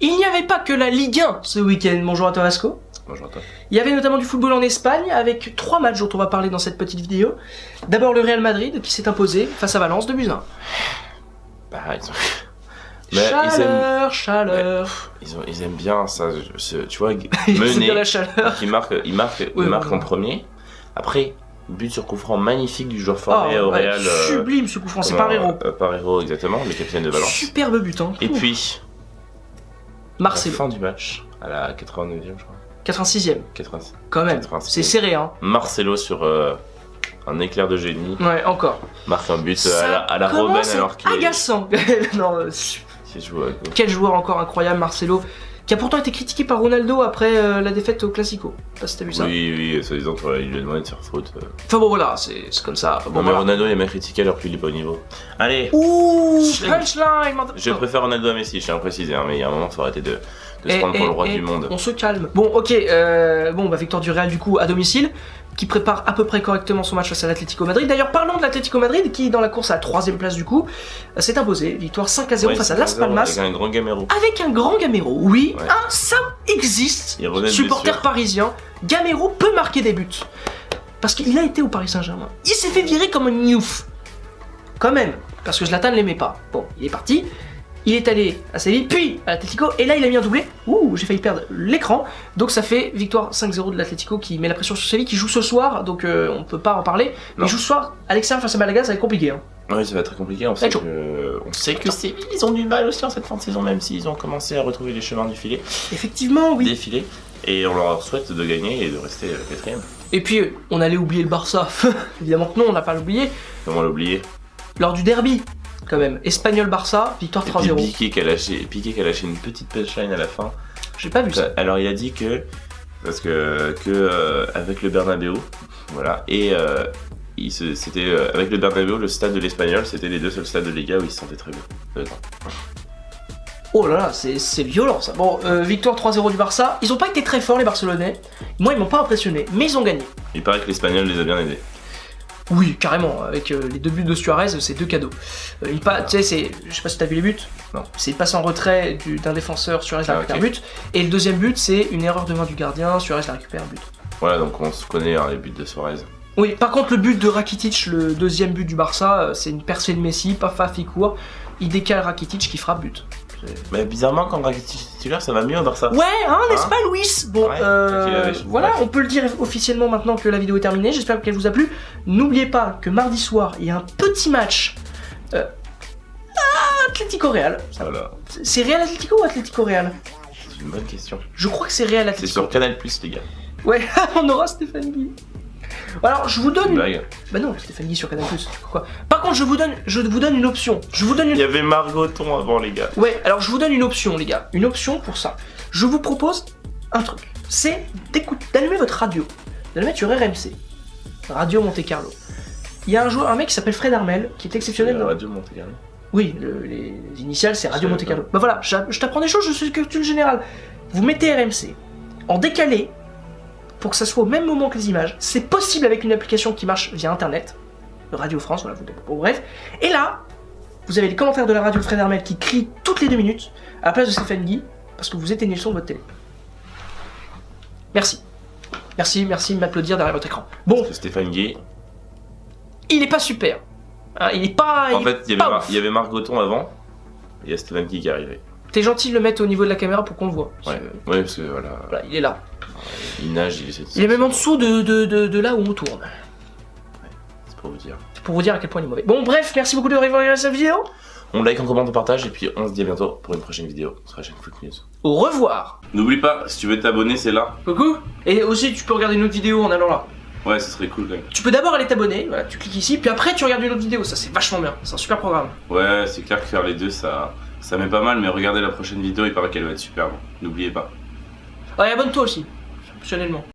Il n'y avait pas que la Ligue 1 ce week-end. Bonjour à toi Vasco. Bonjour à toi. Il y avait notamment du football en Espagne avec 3 matchs dont on va parler dans cette petite vidéo. D'abord le Real Madrid qui s'est imposé face à Valence 2-1. Bah, ils ils aiment bien ça, tu vois, mener, la chaleur. ils marquent en premier. Après, but sur coup franc magnifique du joueur formé au Real. Sublime ce coup franc, c'est Parreiro. Parreiro, exactement, le capitaine de Valence. Superbe but, hein. Et puis, Marcelo. fin du match, à la 89e, je crois. 86e. 86. Quand même, 86e. c'est serré, hein. Marcelo sur un éclair de génie. Ouais, encore. Marque un but à la Robben alors qu'il agaçant. Non, quel joueur encore incroyable, Marcelo, qui a pourtant été critiqué par Ronaldo après la défaite au Classico. Je sais pas si t'as vu ça. Oui, soi-disant, il lui a demandé de faire faute. Enfin bon, voilà, c'est comme ça. Bon, non, mais voilà. Ronaldo, il m'a critiqué alors qu'il est pas au niveau. Allez. Ouh, punchline. Je préfère Ronaldo à Messi, je tiens à préciser, hein, mais il y a un moment, il faut arrêter de se prendre pour le roi du monde. On se calme. Bon, ok, victoire du Real du coup à domicile, qui prépare à peu près correctement son match face à l'Atlético Madrid. D'ailleurs, parlons de l'Atlético Madrid, qui dans la course à la 3ème place du coup, s'est imposé. Victoire 5-0 face à Las Palmas. Avec un grand Gamero. Avec un grand Gamero, oui, ouais. hein, ça existe. Supporter Supporter parisien, Gamero peut marquer des buts. Parce qu'il a été au Paris Saint-Germain. Il s'est fait virer comme un newf. Quand même, parce que Zlatan ne l'aimait pas. Bon, il est parti. Il est allé à Séville, puis à l'Atlético, et là il a mis un doublé. Ouh, j'ai failli perdre l'écran. Donc ça fait victoire 5-0 de l'Atlético qui met la pression sur Séville, qui joue ce soir, donc on peut pas en parler. Mais il joue ce soir à l'extérieur face à Malaga, ça va être compliqué. Hein. Oui, ça va être très compliqué. On sait que Séville, ils ont du mal aussi en cette fin de saison, même s'ils ont commencé à retrouver les chemins du filet. Effectivement, oui. Défilé. Et on leur souhaite de gagner et de rester 4ème. Et puis, on allait oublier le Barça. Évidemment que non, on n'a pas l'oublié. Comment l'oublier? Lors du derby. Quand même, Espagnol-Barça, victoire 3-0. Piqué qui a lâché une petite punchline à la fin. J'ai pas vu ça. Alors il a dit que avec le Bernabéu, voilà, et c'était avec le Bernabéu, le stade de l'Espagnol, c'était les 2 seuls stades de Liga où il se sentait très bien. Oh là là, c'est violent ça. Bon, victoire 3-0 du Barça. Ils ont pas été très forts les Barcelonais. Moi, ils m'ont pas impressionné, mais ils ont gagné. Il paraît que l'Espagnol les a bien aidés. Oui, carrément, avec les 2 buts de Suarez, c'est 2 cadeaux. Tu sais, je sais pas si t'as vu les buts. Non. C'est passe en retrait d'un défenseur, Suarez la récupère but. Et le deuxième but, c'est une erreur de main du gardien, Suarez la récupère but. Voilà, donc on se connaît les buts de Suarez. Oui, par contre, le but de Rakitic, le deuxième but du Barça, c'est une percée de Messi, paf paf, il court, il décale Rakitic qui frappe but. Mais bizarrement, quand Rakitic est titulaire, ça va mieux au Barça. Ouais, n'est-ce pas, Luis? Bon, ouais, voilà, on peut le dire officiellement maintenant que la vidéo est terminée. J'espère qu'elle vous a plu. N'oubliez pas que mardi soir, il y a un petit match Atlético Real. Voilà. C'est Real Atlético ou Atlético Real? C'est une bonne question. Je crois que c'est Real Atlético. C'est sur Canal+, les gars. Ouais, on aura Stéphane Guy. Alors, je vous donne une blague. Bah non, Stéphane Guy sur Canal+. Quoi. Par contre, je vous donne une option. Il y avait Margoton avant, les gars. Ouais, alors je vous donne une option, les gars. Une option pour ça. Je vous propose un truc. C'est d'allumer votre radio. De la mettre sur RMC. Radio Monte Carlo. Il y a un mec qui s'appelle Fred Armel, qui est exceptionnel dans... Radio Monte Carlo. Oui, les initiales, c'est Radio Monte Carlo. Bah voilà, je t'apprends des choses, je suis culture générale. Vous mettez RMC en décalé, pour que ça soit au même moment que les images. C'est possible avec une application qui marche via internet. Radio France, voilà, bref. Et là, vous avez les commentaires de la radio de Fred Armel qui crient toutes les 2 minutes à la place de Stéphane Guy, parce que vous éteignez le son de votre télé. Merci. Merci de m'applaudir derrière votre écran. Bon. Stéphane Guy. Il est pas super. Hein, il est pas. En fait, il y avait Margoton avant, et il y a Stéphane Guy qui est arrivé. T'es gentil de le mettre au niveau de la caméra pour qu'on le voit. Ouais, parce que voilà. Voilà, il est là. Il nage, il est même en dessous de là où on tourne. Ouais, c'est pour vous dire. C'est pour vous dire à quel point il est mauvais. Bon, bref, merci beaucoup de regarder cette vidéo. On like, on commente, on partage, et puis on se dit à bientôt pour une prochaine vidéo sur la chaîne Foot News. Au revoir. N'oublie pas, si tu veux t'abonner, c'est là. Coucou. Et aussi, tu peux regarder une autre vidéo en allant là. Ouais, ce serait cool quand même. Tu peux d'abord aller t'abonner, voilà, tu cliques ici, puis après tu regardes une autre vidéo, ça c'est vachement bien, c'est un super programme. Ouais, c'est clair que faire les deux, ça met pas mal, mais regardez la prochaine vidéo, il paraît qu'elle va être super. N'oubliez pas. Ouais, abonne-toi aussi, optionnellement.